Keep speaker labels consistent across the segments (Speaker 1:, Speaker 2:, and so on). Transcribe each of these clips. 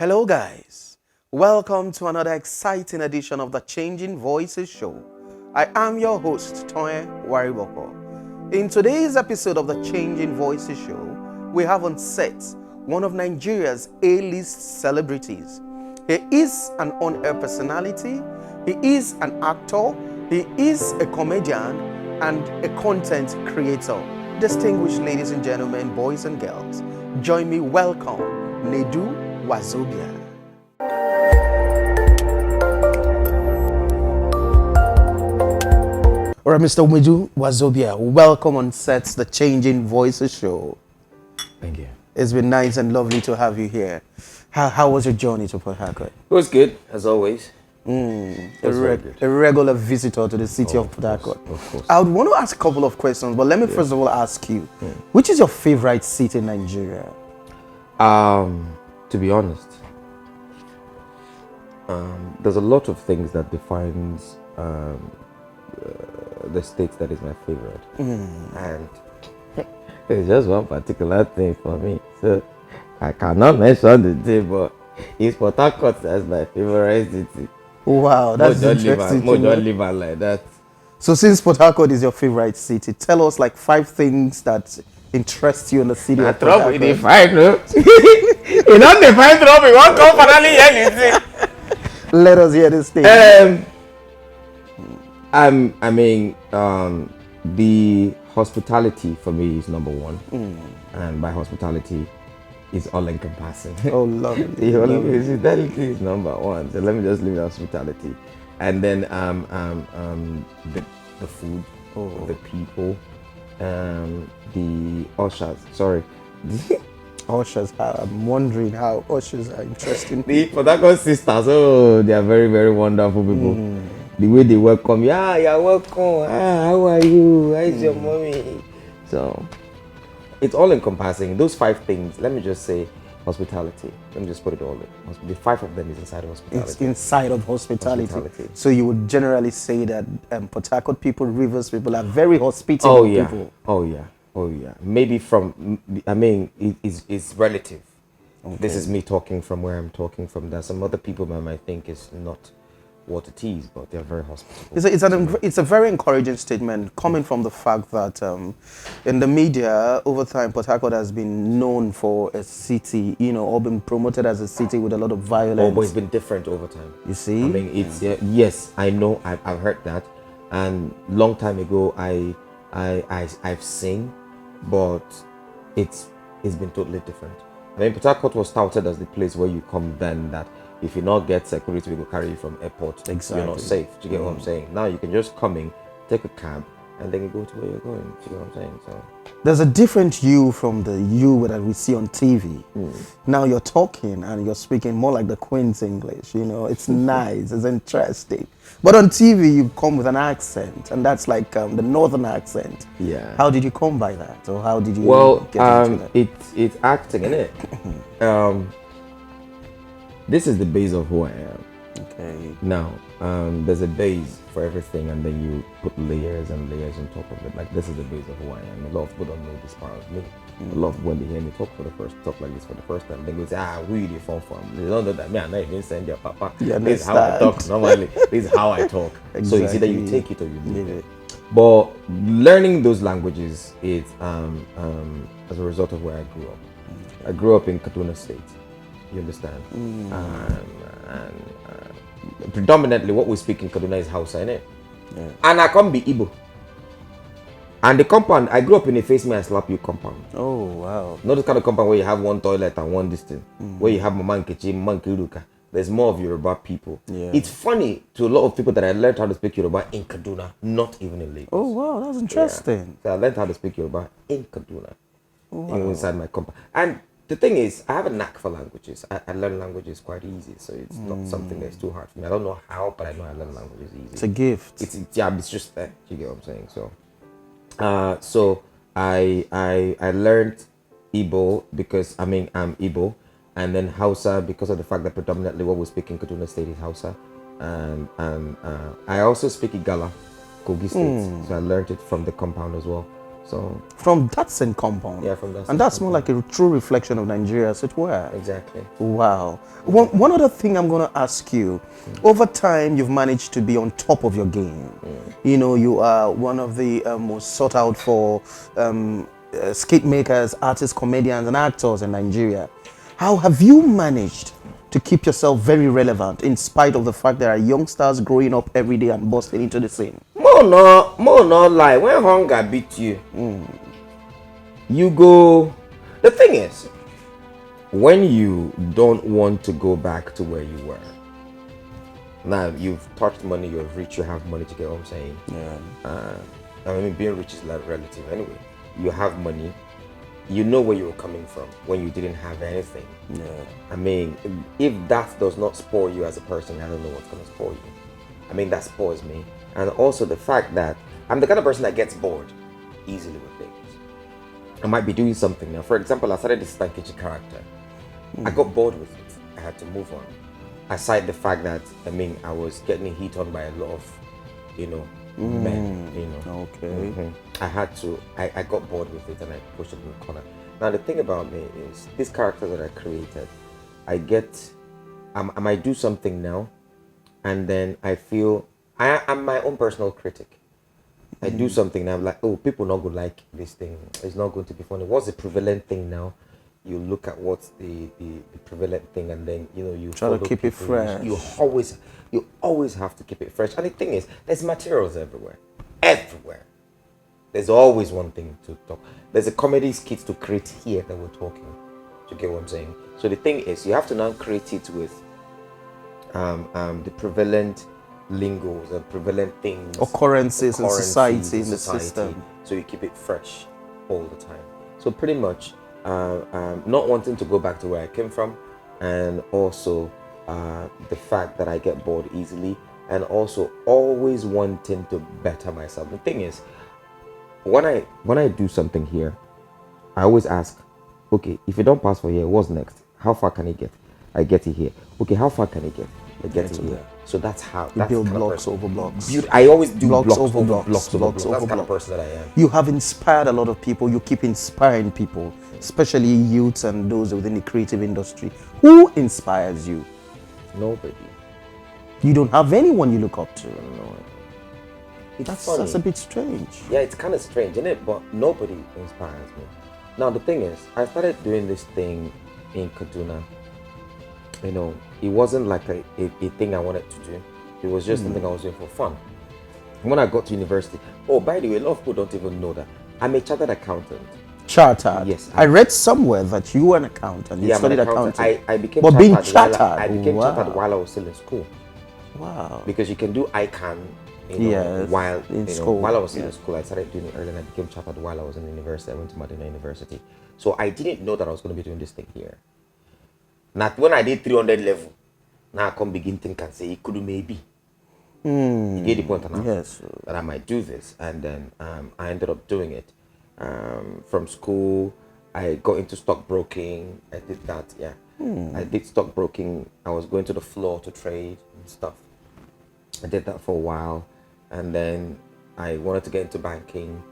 Speaker 1: Hello, guys. Welcome to another exciting edition of the Changing Voices Show. I am your host, Toye Wariboko. In today's episode of the Changing Voices Show, we have on set one of Nigeria's A-list celebrities. He is an on-air personality, he is an actor, he is a comedian, and a content creator. Distinguished ladies and gentlemen, boys and girls, join me welcome Nedu Wazobia. All right, Mr. Nedu Wazobia, welcome on set the Changing Voices Show.
Speaker 2: Thank you.
Speaker 1: It's been nice and lovely to have you here. How was your journey to Port Harcourt?
Speaker 2: It was good, as always.
Speaker 1: A regular visitor to the city of Port Harcourt.
Speaker 2: Of course.
Speaker 1: I would want to ask a couple of questions, but let me first of all ask you, which is your favorite city in Nigeria?
Speaker 2: To be honest, there's a lot of things that defines the state that is my favorite, and it's just one particular thing for me. So I cannot mention the thing, but it's Port Harcourt that's my favorite city.
Speaker 1: Wow, that's interesting.
Speaker 2: More don't live like that.
Speaker 1: So since Port Harcourt is your favorite city, tell us like 5 things that interest you in the city of Port Harcourt.
Speaker 2: Trouble in the fight, no? You don't define trouble. You won't come finally hear anything.
Speaker 1: Let us hear this thing.
Speaker 2: The hospitality for me is number one, and by hospitality is all encompassing.
Speaker 1: Oh, lovely.
Speaker 2: The hospitality is number one. So let me just leave the hospitality, and then the food, the people, the ushers. Sorry.
Speaker 1: Ushers, I'm wondering how ushers are interesting.
Speaker 2: The Port Harcourt sisters, they are very, very wonderful people. The way they welcome you, you're welcome. How are you? How is your mommy? So it's all encompassing. Those 5 things, let me just say hospitality. Let me just put it all in. The 5 of them is inside of hospitality.
Speaker 1: It's inside of hospitality. So you would generally say that Port Harcourt people, Rivers people are very hospitable people.
Speaker 2: Oh yeah. Maybe it's relative. Okay. This is me talking from where I'm talking from. There some other people might think it's not what it is, but they're very hospitable.
Speaker 1: It's a very encouraging statement coming from the fact that in the media over time Port Harcourt has been known for a city, or been promoted as a city with a lot of violence.
Speaker 2: But it's been different over time.
Speaker 1: You see?
Speaker 2: It's yes, I know. I've heard that, and long time ago I've seen, but it's been totally different. Port Harcourt was touted as the place where you come then that if you not get security, we will carry you from airport.
Speaker 1: Exactly.
Speaker 2: You're not safe. Do you get what I'm saying? Now you can just come in, take a cab, and then you go to where you're going. Do you get what I'm saying? So
Speaker 1: there's a different you from the you that we see on TV. Now you're talking and you're speaking more like the Queen's English. It's nice, it's interesting. But on TV, you come with an accent, and that's like the northern accent.
Speaker 2: Yeah.
Speaker 1: How did you come by that, or how did you?
Speaker 2: Get into that? It's acting, isn't it? This is the base of who I am.
Speaker 1: Okay.
Speaker 2: Now, there's a base for everything, and then you put layers and layers on top of it. Like, this is the base of who I am. A lot of people don't know this part of me. A lot of when they hear me talk like this for the first time, they go say, who you the phone from? They don't know that me, I'm not even send your papa. This is how I talk normally. This is how I talk.
Speaker 1: Exactly.
Speaker 2: So it's either you take it or you leave it. But learning those languages is as a result of where I grew up. I grew up in Kaduna State. You understand? And predominantly what we speak in Kaduna is Hausa, innit? Yeah. And I can't be Igbo. And the compound, I grew up in a face me and slap you compound.
Speaker 1: Oh, wow.
Speaker 2: Not the kind of compound where you have one toilet and one distance, where you have Mama Nkechi, Mama Nkiruka. There's more of Yoruba people. Yeah. It's funny to a lot of people that I learned how to speak Yoruba in Kaduna, not even in Lagos.
Speaker 1: Oh, wow, that's interesting.
Speaker 2: Yeah. So I learned how to speak Yoruba in Kaduna, inside my compound. And the thing is, I have a knack for languages. I learn languages quite easy, so it's not something that's too hard for me. I don't know how, but I know I learn languages easy.
Speaker 1: It's a gift.
Speaker 2: It's just there. You get what I'm saying? So, I learned Igbo because I'm Igbo, and then Hausa because of the fact that predominantly what we speak in Kaduna State is Hausa, and I also speak Igala, Kogi State. So I learned it from the compound as well. So
Speaker 1: From that same compound.
Speaker 2: yeah, from that.
Speaker 1: And that's more like a true reflection of Nigeria, as it were.
Speaker 2: Exactly.
Speaker 1: Wow. One other thing I'm going to ask you. Over time, you've managed to be on top of your game. You know, you are one of the most sought out for skit makers, artists, comedians, and actors in Nigeria. How have you managed to keep yourself very relevant in spite of the fact there are youngsters growing up every day and busting into the scene?
Speaker 2: More not lie. When hunger beat you, you go. The thing is, when you don't want to go back to where you were, now you've touched money, you're rich, you have money to get what I'm saying.
Speaker 1: Yeah.
Speaker 2: I mean, being rich is like relative anyway. You have money, you know where you were coming from when you didn't have anything.
Speaker 1: Yeah.
Speaker 2: I mean, if that does not spoil you as a person, I don't know what's going to spoil you. I mean, that spoils me. And also the fact that I'm the kind of person that gets bored easily with things. I might be doing something now. For example, I started this Stankichi character. I got bored with it. I had to move on. Aside the fact that, I mean, I was getting hit on by a lot of, men,
Speaker 1: Okay.
Speaker 2: I got bored with it and I pushed it in the corner. Now, the thing about me is, these characters that I created, I might do something now, and then I feel, I'm my own personal critic. I do something and I'm like, oh, people not going to like this thing. It's not going to be funny. What's the prevalent thing now? You look at what's the prevalent thing, and then you
Speaker 1: try to keep it fresh.
Speaker 2: You always have to keep it fresh. And the thing is, there's materials everywhere. There's always one thing to talk. There's a comedy skit to create here that we're talking. Do you get what I'm saying? So the thing is, you have to now create it with the prevalent lingos and prevalent things,
Speaker 1: occurrences in society, in the system.
Speaker 2: So you keep it fresh all the time. So pretty much, not wanting to go back to where I came from, and also the fact that I get bored easily, and also always wanting to better myself. The thing is, when I do something here, I always ask, okay, if you don't pass for here, what's next? How far can it get? I get it here. Okay, how far can it get? I get it here. So that's how.
Speaker 1: You build blocks over blocks.
Speaker 2: I always do
Speaker 1: blocks
Speaker 2: over
Speaker 1: over
Speaker 2: blocks. That's the kind of
Speaker 1: blocks.
Speaker 2: person that I am.
Speaker 1: You have inspired a lot of people. You keep inspiring people, especially youths and those within the creative industry. Who inspires you?
Speaker 2: Nobody.
Speaker 1: You don't have anyone you look up to.
Speaker 2: No.
Speaker 1: That's a bit strange.
Speaker 2: Yeah, it's kind of strange, isn't it? But nobody inspires me. Now, the thing is, I started doing this thing in Kaduna. It wasn't like a thing I wanted to do. It was just something I was doing for fun. When I got to university, by the way, a lot of people don't even know that I'm a chartered accountant.
Speaker 1: Chartered?
Speaker 2: Yes.
Speaker 1: I read somewhere that you were an accountant. You studied accounting.
Speaker 2: I became
Speaker 1: but
Speaker 2: chartered.
Speaker 1: Being chartered.
Speaker 2: I became chartered while I was still in school.
Speaker 1: Wow.
Speaker 2: Because you can do ICANN while
Speaker 1: in school.
Speaker 2: While I was still in school, I started doing it early, and I became chartered while I was in university. I went to Madina University. So I didn't know that I was going to be doing this thing here. Not when I did 300 level. Now I come begin think and say it could maybe. You get the point now?
Speaker 1: Yes.
Speaker 2: That I might do this, and then I ended up doing it. From school, I got into stockbroking. I did that. Yeah. I did stockbroking. I was going to the floor to trade and stuff. I did that for a while, and then I wanted to get into banking.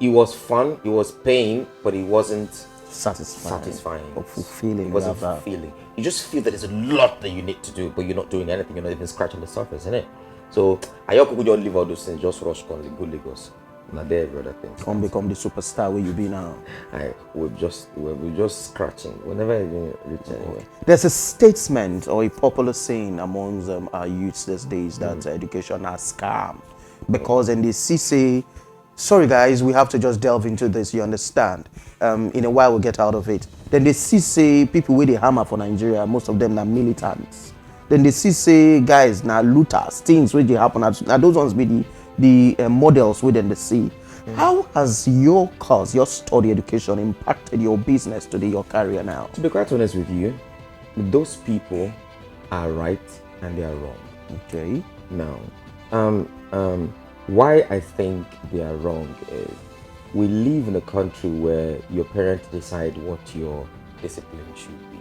Speaker 2: It was fun. It was paying, but it wasn't satisfying
Speaker 1: or fulfilling.
Speaker 2: It wasn't fulfilling. You just feel that there's a lot that you need to do, but you're not doing anything. You're not even scratching the surface, isn't it? So I could just leave all those things, just rush on the good Lagos. Not there, brother. Things.
Speaker 1: Come become the superstar where you be now.
Speaker 2: We're just scratching. We're never even reach anywhere.
Speaker 1: There's a statement or a popular saying amongst our youths these days that education is scam, because then they say, sorry guys, we have to just delve into this. You understand? In a while we'll get out of it. Then they say people with the hammer for Nigeria, most of them are militants. Then they say guys now looters, things which they happen. Now those ones be the models within the sea. How has your course, your study education impacted your business today, your career now?
Speaker 2: To be quite honest with you, those people are right and they are wrong.
Speaker 1: Okay.
Speaker 2: Now, why I think they are wrong is we live in a country where your parents decide what your discipline should be,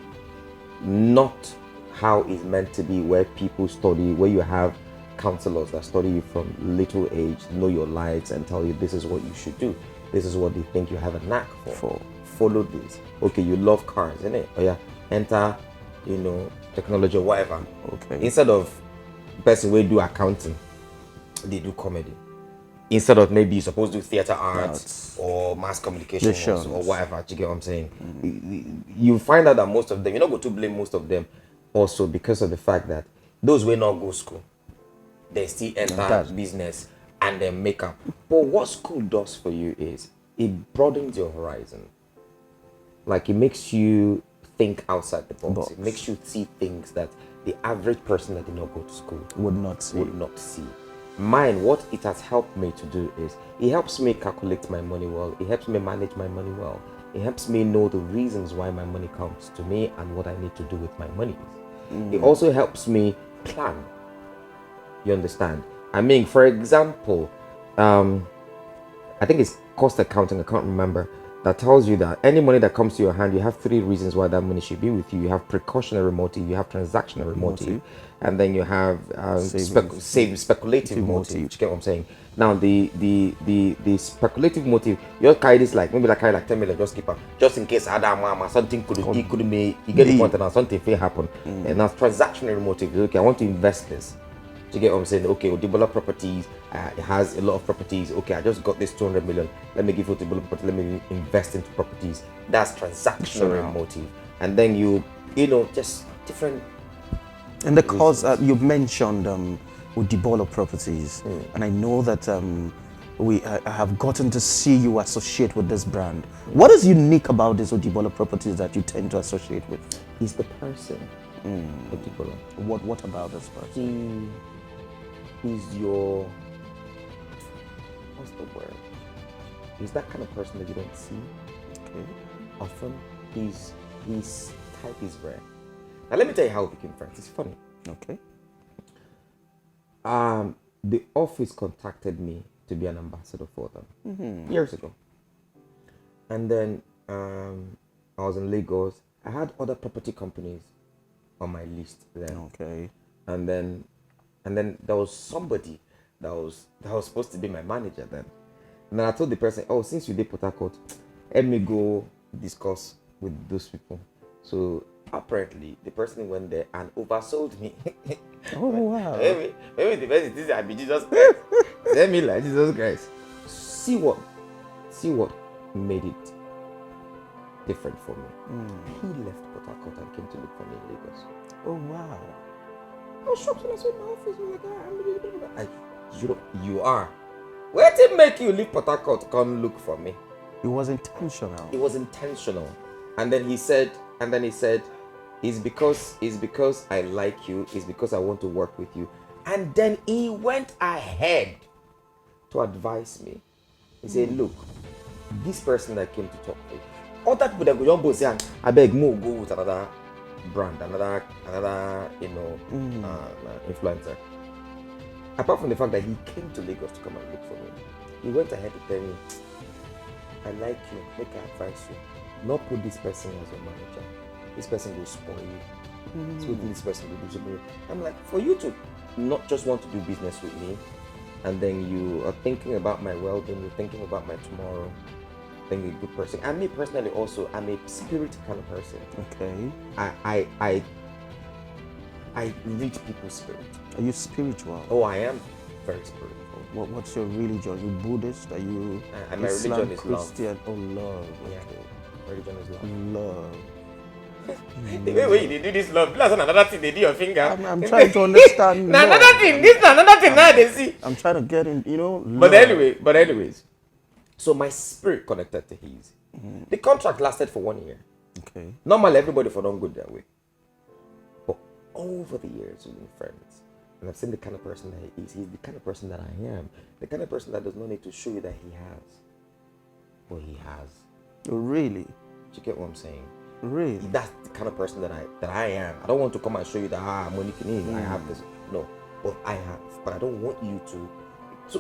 Speaker 2: not how it's meant to be, where people study, where you have counselors that study you from little age, know your lives and tell you this is what you should do. This is what they think you have a knack for. Follow this. Okay, you love cars, innit? Oh yeah, enter, technology or whatever.
Speaker 1: Okay.
Speaker 2: Instead of person will do accounting, they do comedy. Instead of maybe you're supposed to do theater arts or mass communication or whatever. Do you get what I'm saying? You find out that most of them, you're not going to blame most of them also because of the fact that those will not go school. They still enter business and then make up. But what school does for you is it broadens your horizon. Like it makes you think outside the box. It makes you see things that the average person that did not go to school
Speaker 1: would not see.
Speaker 2: Mine, what it has helped me to do is it helps me calculate my money well. It helps me manage my money well. It helps me know the reasons why my money comes to me and what I need to do with my money. It also helps me plan. You understand? I mean, for example, I think it's cost accounting, I can't remember, that tells you that any money that comes to your hand, you have 3 reasons why that money should be with you. You have precautionary motive, you have transactional motive, and then you have speculative motive. You get what I'm saying? Now, the speculative motive, you carry this like 10 million, just keep up, just in case something could be, you get the point, and something may happen. And now, transactional motive, okay, I want to invest this. Do you get what I'm saying? Okay, develop properties. It has a lot of properties. Okay, I just got this 200 million. Let me give it to develop property. Let me invest into properties. That's transactional motive. And then just different.
Speaker 1: And the cause you mentioned with develop properties, and I know that I have gotten to see you associate with this brand. What is unique about this develop properties that you tend to associate with?
Speaker 2: Is the person.
Speaker 1: What about this person?
Speaker 2: He's your, what's the word? He's that kind of person that you don't see.
Speaker 1: Okay.
Speaker 2: Often, his type is rare. Now let me tell you how we became friends. It's funny.
Speaker 1: Okay.
Speaker 2: The office contacted me to be an ambassador for them years ago. And then I was in Lagos. I had other property companies on my list then.
Speaker 1: Okay.
Speaker 2: And then there was somebody that was supposed to be my manager then. And then I told the person, oh, since you did Port Harcourt, let me go discuss with those people. So apparently the person went there and oversold me.
Speaker 1: Oh wow.
Speaker 2: Maybe the best is I be Jesus Christ. Let me like Jesus Christ. See what made it different for me. He left Port Harcourt and came to look for me in Lagos.
Speaker 1: Oh wow.
Speaker 2: I was shocked when I saw in my office. I was like, you are. Where did it make you leave Port Harcourt to come look for me?
Speaker 1: It was intentional.
Speaker 2: It was intentional. And then he said, it's because I like you. It's because I want to work with you. And then he went ahead to advise me. He said, look, this person that came to talk to you, other people that go on say, I beg more go with another brand, another influencer. Apart from the fact that he came to Lagos to come and look for me, he went ahead to tell me, I like you, make I advise you, not put this person as your manager. This person will spoil you. So this person will do something. I'm like, for you to not just want to do business with me, and then you are thinking about my well-being, you're thinking about my tomorrow, being a good person. And me personally also, I'm a spirit kind of person.
Speaker 1: Okay.
Speaker 2: I read people's spirit.
Speaker 1: Are you spiritual?
Speaker 2: Oh, I am very spiritual.
Speaker 1: What's your religion? Are you Buddhist? Are you
Speaker 2: and my
Speaker 1: Islam,
Speaker 2: religion is
Speaker 1: Christian?
Speaker 2: love.
Speaker 1: Oh, love.
Speaker 2: Yeah.
Speaker 1: Okay.
Speaker 2: Religion is love.
Speaker 1: Love.
Speaker 2: The way they do this love, that's another thing they do your finger.
Speaker 1: I'm trying to understand.
Speaker 2: Now another thing, this is another thing now they see.
Speaker 1: I'm trying to get in,
Speaker 2: But anyways, so my spirit connected to his. The contract lasted for 1 year.
Speaker 1: Okay.
Speaker 2: Normally everybody for don't go their way. But over the years we've been friends. And I've seen the kind of person that he is. He's the kind of person that I am. The kind of person that does not need to show you that he has. But he has.
Speaker 1: Oh, really?
Speaker 2: Do you get what I'm saying?
Speaker 1: Really?
Speaker 2: That's the kind of person that I am. I don't want to come and show you that Monique, I have this. No, but I have. But I don't want you to. So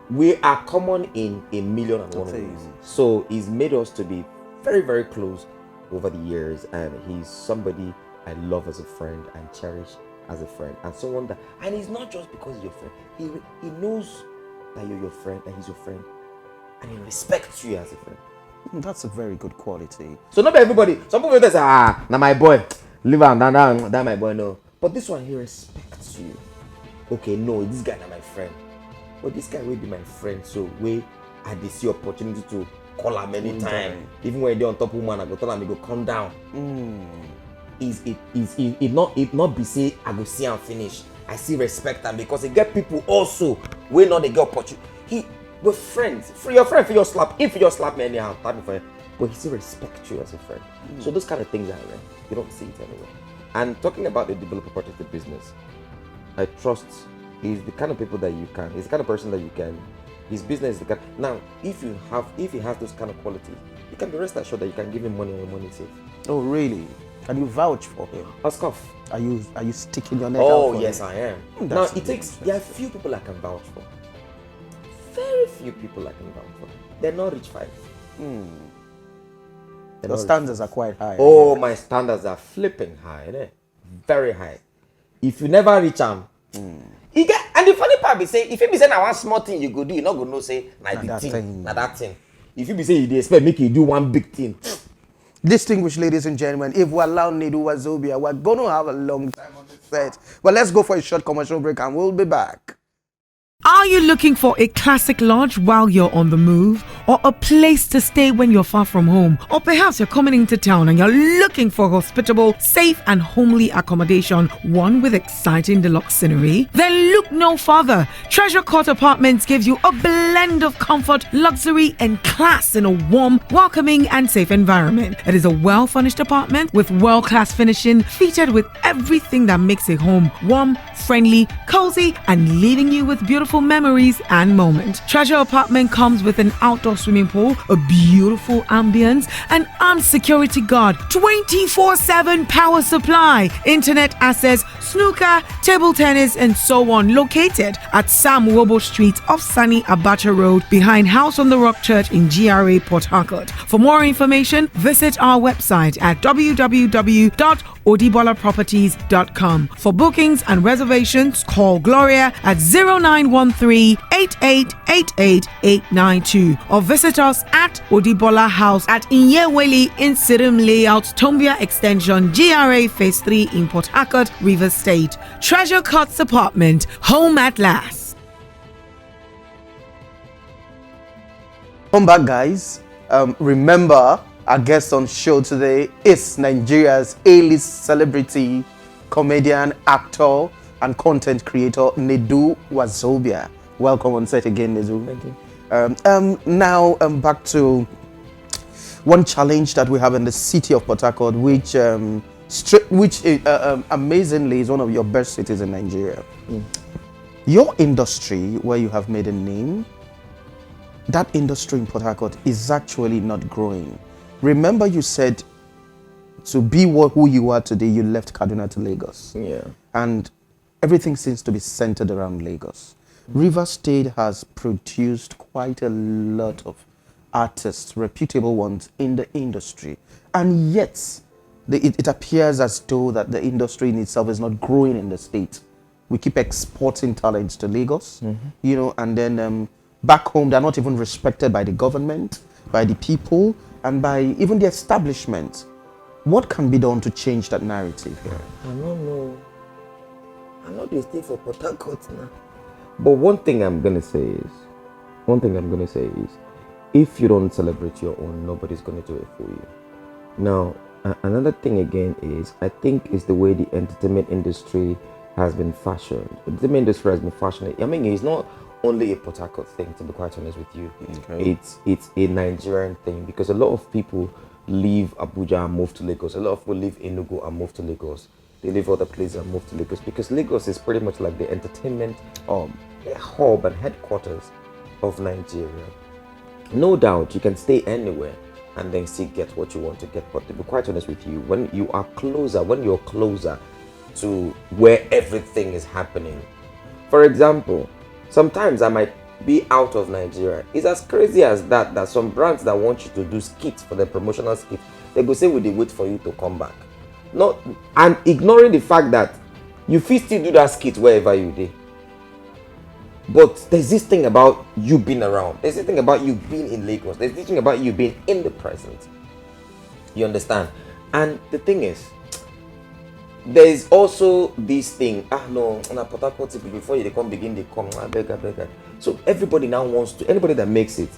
Speaker 2: we are common in a million and one ways. So he's made us to be very, very close over the years, and he's somebody I love as a friend and cherish as a friend, and someone that, and it's not just because he's your friend. He knows that you're your friend, that he's your friend, and he respects you as a friend.
Speaker 1: That's a very good quality.
Speaker 2: So not everybody. Some people say, now my boy, leave him, that my boy, no. But this one, he respects you. Okay, no, this guy not my friend. But this guy will be my friend, so I dey see opportunity to call him anytime. Even when they're on top of woman, I go tell him, he go come down. It not be say I go see and finish. I see respect him because he get people also we not they get opportunity. We're friends. For your friend, for your slap, if you just slap me anyhow, tap me for it. But he still respects you as a friend. So those kind of things are rare. You don't see it anywhere. And talking about the developer part of the business, I trust he's the kind of people that you can. He's the kind of person that you can. His business is the kind. Now, if he has those kind of qualities, you can be rest assured that you can give him money and your money is safe.
Speaker 1: Oh, really? Can you vouch for him?
Speaker 2: Ask off.
Speaker 1: Are you sticking your neck out?
Speaker 2: Oh, yes,
Speaker 1: him?
Speaker 2: I am.
Speaker 1: Now,
Speaker 2: it takes. There are few people I can vouch for. Very few people I can vouch for. They're not rich five.
Speaker 1: The standards are quite high.
Speaker 2: Oh, my standards are flipping high, innit? Very high. If you never reach them, and the funny part be say, if you be saying one small thing you go do, you not gonna know say that thing. If you be saying you expect make you do one big thing.
Speaker 1: Distinguished ladies and gentlemen, if we allow Nedu Wazobia, we're gonna have a long time on the set. Well, let's go for a short commercial break and we'll be back.
Speaker 3: Are you looking for a classic lodge while you're on the move? Or a place to stay when you're far from home? Or perhaps you're coming into town and you're looking for hospitable, safe and homely accommodation, one with exciting deluxe scenery? Then look no further. Treasure Court Apartments gives you a blend of comfort, luxury and class in a warm, welcoming and safe environment. It is a well-furnished apartment with world-class finishing, featured with everything that makes a home warm, friendly, cozy and leaving you with beautiful memories and moments. Treasure Apartment comes with an outdoor swimming pool, a beautiful ambience, an armed security guard, 24/7 power supply, internet access, snooker, table tennis, and so on. Located at Sam Wobo Street off Sunny Abacha Road behind House on the Rock Church in GRA Port Harcourt. For more information, visit our website at www.odibolaproperties.com. For bookings and reservations, call Gloria at 0913-8888-892 or visit us at Odibola House at Inyeweli in Sirim Layout, Tombia Extension, GRA Phase 3 in Port Harcourt, Rivers State. Treasure Courts Apartment, home at last.
Speaker 1: Come back, guys. Remember, our guest on show today is Nigeria's A-list celebrity, comedian, actor, and content creator Nedu Wazobia. Welcome on set again, Nedu.
Speaker 2: Thank you.
Speaker 1: Now back to one challenge that we have in the city of Port Harcourt, which amazingly is one of your best cities in Nigeria. Your industry, where you have made a name, that industry in Port Harcourt is actually not growing. Remember, you said to be who you are today, you left Kaduna to Lagos.
Speaker 2: Yeah.
Speaker 1: And everything seems to be centered around Lagos. Rivers State has produced quite a lot of artists, reputable ones in the industry. And yet, it appears as though that the industry in itself is not growing in the state. We keep exporting talents to Lagos, and then back home, they're not even respected by the government, by the people, and by even the establishment. What can be done to change that narrative here?
Speaker 2: I don't know. I know they stay for Port Harcourt now. But one thing I'm gonna say is, if you don't celebrate your own, nobody's gonna do it for you. Now, another thing again is, I think it's the way the entertainment industry has been fashioned. The entertainment industry has been fashioned. I mean, it's not only a Port Harcourt thing, to be quite honest with you. Okay. It's a Nigerian thing, because a lot of people leave Abuja and move to Lagos. A lot of people leave Enugu and move to Lagos. They leave other places and move to Lagos, because Lagos is pretty much like the entertainment hub and headquarters of Nigeria. No doubt you can stay anywhere and then still get what you want to get, but to be quite honest with you, when you're closer to where everything is happening. For example, sometimes I might be out of Nigeria. It's as crazy as that some brands that want you to do skits for their promotional skits, they go say, will they wait for you to come back? Not, and ignoring the fact that you still do that skit wherever you do. But there's this thing about you being around. There's this thing about you being in Lagos. There's this thing about you being in the present. You understand? And the thing is, there's also this thing. No, on a Port Harcourt people, before they come. I beg. So everybody now wants to. Anybody that makes it,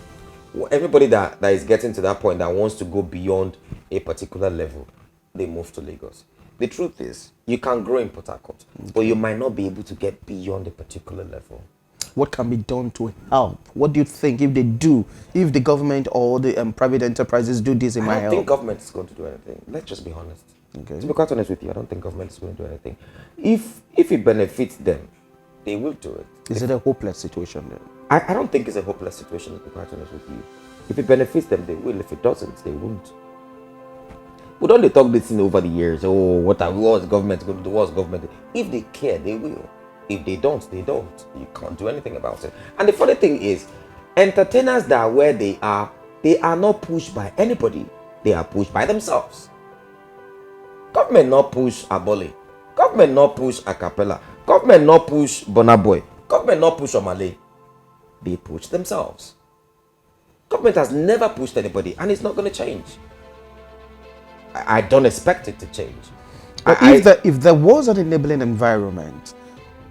Speaker 2: everybody that is getting to that point that wants to go beyond a particular level, they move to Lagos. The truth is, you can grow in Port Harcourt, but you might not be able to get beyond a particular level.
Speaker 1: What can be done to help? What do you think if the government or the private enterprises do this, it might help?
Speaker 2: I don't think government is going to do anything. Let's just be honest.
Speaker 1: Okay.
Speaker 2: To be quite honest with you, I don't think government is going to do anything. If it benefits them, they will do it.
Speaker 1: Is it a hopeless situation then?
Speaker 2: I don't think it's a hopeless situation, to be quite honest with you. If it benefits them, they will. If it doesn't, they won't. We don't talk this thing over the years. Oh, what's government going to do? What's government? If they care, they will. If they don't, they don't. You can't do anything about it. And the funny thing is, entertainers that are where they are not pushed by anybody. They are pushed by themselves. Government not push Abole. Government not push Acapella. Government not push Burna Boy. Government not push Omale. They push themselves. Government has never pushed anybody, and it's not going to change. I don't expect it to change.
Speaker 1: But if there was an enabling environment,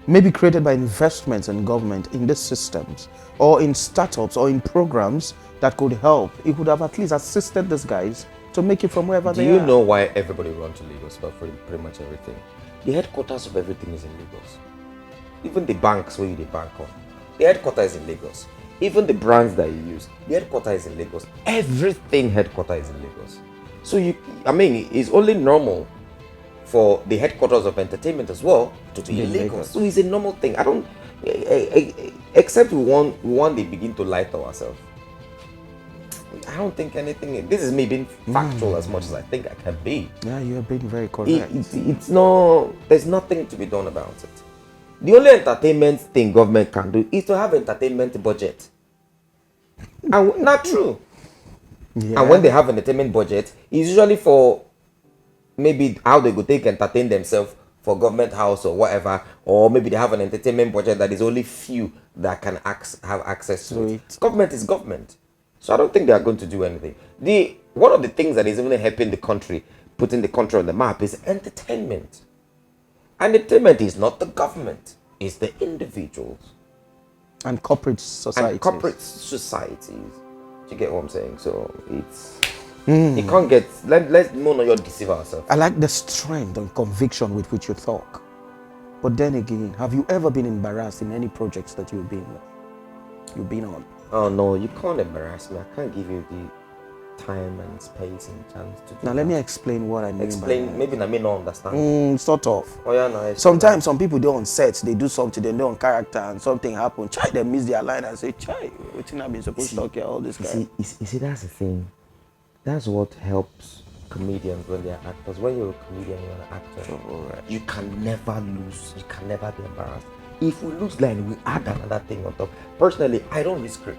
Speaker 1: maybe created by investments in government in these systems, or in startups, or in programs that could help, it would have at least assisted these guys to make it from wherever they are.
Speaker 2: Do you know why everybody runs to Lagos for pretty much everything? The headquarters of everything is in Lagos. Even the banks where you bank on, the headquarters is in Lagos. Even the brands that you use, the headquarters is in Lagos. Everything headquarters is in Lagos. So it's only normal for the headquarters of entertainment as well to be in Lagos. So it's a normal thing. I don't, except one they begin to lie to ourselves. I don't think anything. This is me being factual as much as I think I can be.
Speaker 1: Yeah, you are being very correct.
Speaker 2: It's no. There's nothing to be done about it. The only entertainment thing government can do is to have entertainment budget. And not true. Yeah. And when they have an entertainment budget, it's usually for maybe how they go take entertain themselves for government house or whatever, or maybe they have an entertainment budget that is only few that can have access to it. Government is government. So I don't think they are going to do anything. One of the things that is even helping the country, putting the country on the map, is entertainment. Entertainment is not the government, it's the individuals.
Speaker 1: And corporate societies.
Speaker 2: Do you get what I'm saying? So it's... You can't get... Let's not deceive ourselves.
Speaker 1: I like the strength and conviction with which you talk. But then again, have you ever been embarrassed in any projects that you've been on?
Speaker 2: Oh no, you can't embarrass me. I can't give you the time and space and chance to do
Speaker 1: Now let me explain what I mean.
Speaker 2: Explain, maybe I may not understand.
Speaker 1: Sort of.
Speaker 2: Oh yeah, no.
Speaker 1: Sometimes some people do on sets, they do something, they know on character and something happen. Chai, they miss their line and say, Chai, what have been supposed to talk here, all this guy.
Speaker 2: You see, that's the thing. That's what helps comedians when they are actors. When you're a comedian, you're an actor.
Speaker 1: Right.
Speaker 2: You can never lose. You can never be embarrassed. If we lose line, we add another thing on top. Personally, I don't risk it.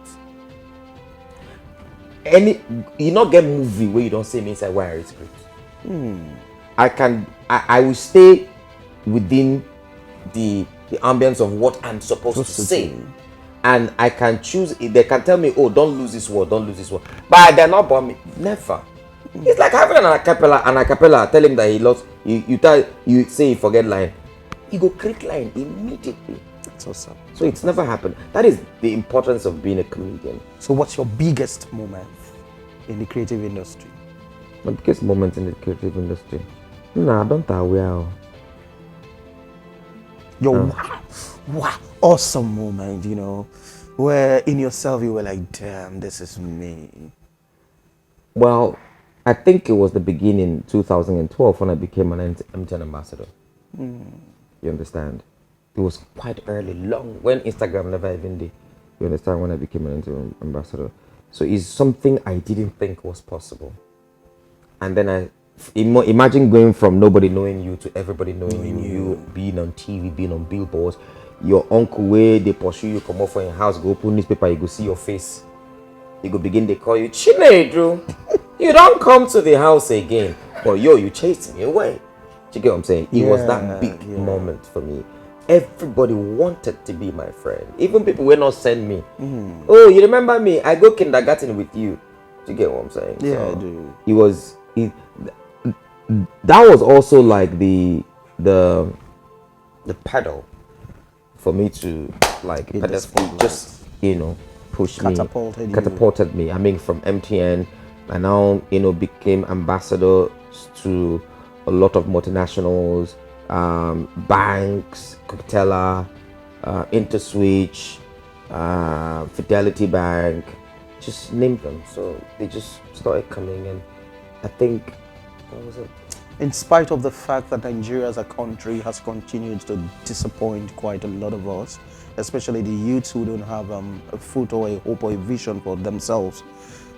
Speaker 2: You not get movie where you don't see me inside why I risk it. I will stay within the ambience of what I'm supposed to say. And I can choose. They can tell me, oh, don't lose this word, don't lose this word. But they're not about me. Never. It's like having an acapella, tell him that he lost. You say you forget line. You go create line immediately.
Speaker 1: That's awesome.
Speaker 2: So it's never happened. That is the importance of being a comedian.
Speaker 1: So what's your biggest moment in the creative industry?
Speaker 2: My biggest moment in the creative industry? Nah, don't aware.
Speaker 1: Your wow, awesome moment, where in yourself you were like, damn, this is me.
Speaker 2: Well, I think it was the beginning, 2012, when I became an MTN ambassador. You understand? It was quite early, long, when Instagram never even did. You understand? When I became an MTN ambassador. So it's something I didn't think was possible. And then imagine going from nobody knowing you to everybody knowing you being on TV, being on billboards. Your uncle, where they pursue you, come out from your house, go open newspaper, you go see your face. You go begin, they call you Chinedu. You don't come to the house again. But you chased me away. Do you get what I'm saying? It was that big moment for me. everybody wanted to be my friend. Even people will not send me. Oh, you remember me? I go kindergarten with you. Do you get what I'm saying?
Speaker 1: Yeah,
Speaker 2: So
Speaker 1: I do.
Speaker 2: that was also like the pedal for me to like
Speaker 1: In the
Speaker 2: just push
Speaker 1: Catapulted
Speaker 2: me. I mean, from MTN, I now became ambassador to a lot of multinationals, banks, Coca-Cola, Interswitch, Fidelity Bank, just name them. So they just started coming, and I think that was it.
Speaker 1: In spite of the fact that Nigeria as a country has continued to disappoint quite a lot of us, especially the youths who don't have a foot or a hope or a vision for themselves.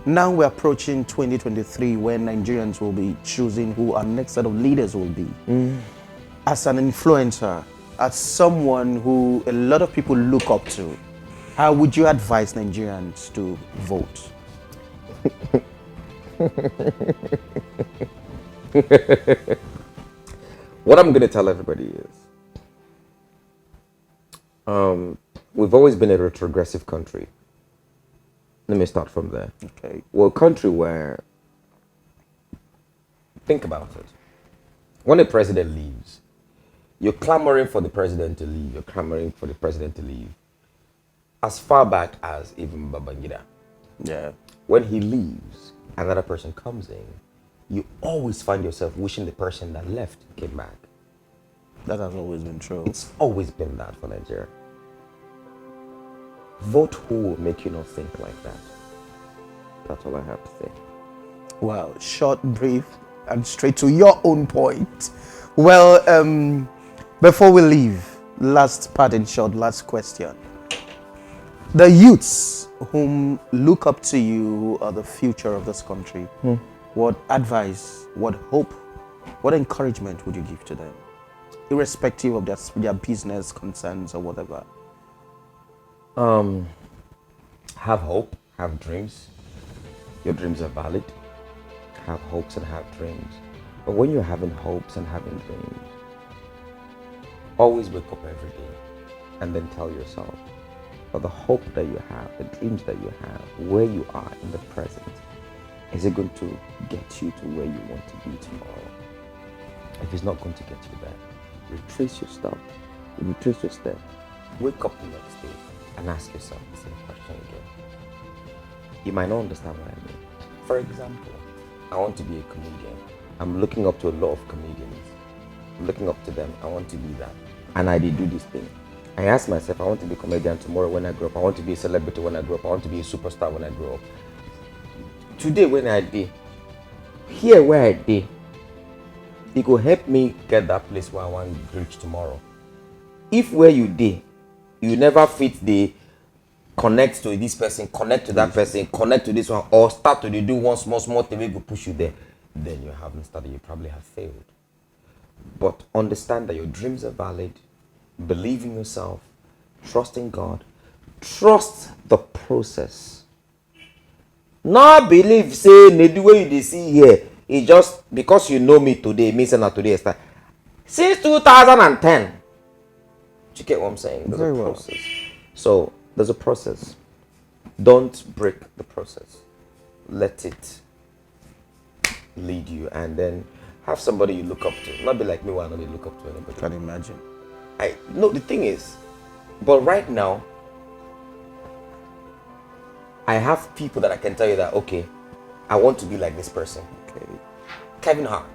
Speaker 1: Now we're approaching 2023 when Nigerians will be choosing who our next set of leaders will be. As an influencer, as someone who a lot of people look up to, how would you advise Nigerians to vote?
Speaker 2: What I'm going to tell everybody is we've always been a retrogressive country. Let me start from there.
Speaker 1: Okay.
Speaker 2: We're a country where, think about it, when a president leaves, you're clamoring for the president to leave. You're clamoring for the president to leave. As far back as even Babangida.
Speaker 1: Yeah.
Speaker 2: When he leaves, another person comes in, you always find yourself wishing the person that left came back.
Speaker 1: That has always been true.
Speaker 2: It's always been that for Nigeria. Vote who will make you not think like that. That's all I have to say.
Speaker 1: Wow, short, brief, and straight to your own point. Well, before we leave, last part in short, last question. The youths whom look up to you, who are the future of this country, what advice, what hope, what encouragement would you give to them? Irrespective of their business concerns or whatever.
Speaker 2: Have hope, have dreams. Your dreams are valid. Have hopes and have dreams. But when you're having hopes and having dreams, always wake up every day and then tell yourself that the hope that you have, the dreams that you have, where you are in the present, is it going to get you to where you want to be tomorrow? If it's not going to get you there, retrace your steps, wake up the next day and ask yourself the same question again. You might not understand what I mean. For example, I want to be a comedian. I'm looking up to a lot of comedians. I'm looking up to them. I want to be that. And I did do this thing. I asked myself, I want to be a comedian tomorrow when I grow up. I want to be a celebrity when I grow up. I want to be a superstar when I grow up. Today when I did, here where I did, it will help me get that place where I want to reach tomorrow. If where you did, you never fit the connect to this person, connect to that person, connect to this one, or start to do one small thing, we go push you there, then you haven't started, you probably have failed. But understand that your dreams are valid, believe in yourself, trust in God, trust the process. Not believe, say, Nedu way you see here, it just because you know me today, means that today is that. Since 2010, you get what I'm saying? There's
Speaker 1: Very
Speaker 2: a
Speaker 1: well.
Speaker 2: process. So there's a process. Don't break the process. Let it lead you, and then have somebody you look up to. Not be like me, why not look up to anybody.
Speaker 1: Can imagine.
Speaker 2: The thing is, but right now, I have people that I can tell you that, okay, I want to be like this person.
Speaker 1: Okay.
Speaker 2: Kevin Hart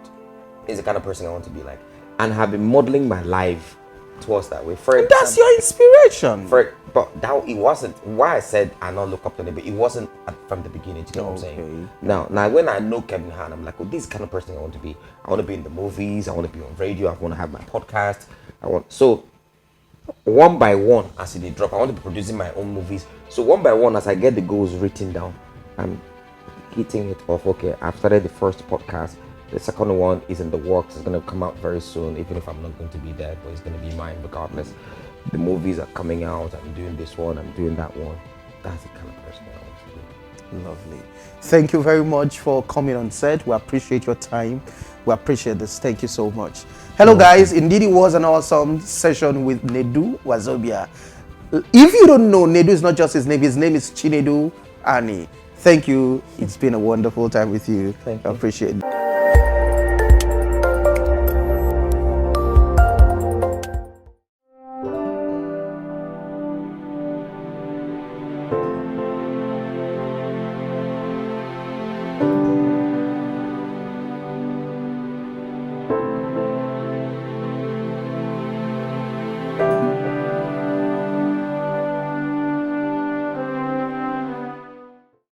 Speaker 2: is the kind of person I want to be like, and have been modeling my life towards that way.
Speaker 1: That's your inspiration.
Speaker 2: But that it wasn't why I said I not look up to anybody. It wasn't from the beginning. You know what I'm saying? Now when I know Kevin Hart, I'm like, oh, this is the kind of person I want to be. I want to be in the movies. I want to be on radio. I want to have my podcast. So one by one as they drop, I want to be producing my own movies. So one by one as I get the goals written down, I'm hitting it off. Okay, I've started the first podcast. The second one is in the works. It's going to come out very soon, even if I'm not going to be there, but it's going to be mine regardless. The movies are coming out. I'm doing this one. I'm doing that one. That's the kind of person I want to be.
Speaker 1: Lovely. Thank you very much for coming on set. We appreciate your time. We appreciate this. Thank you so much. Hello, guys. Indeed, it was an awesome session with Nedu Wazobia. If you don't know, Nedu is not just his name is Chinedu Ani. Thank you. It's been a wonderful time with you.
Speaker 2: Thank you.
Speaker 1: I appreciate it.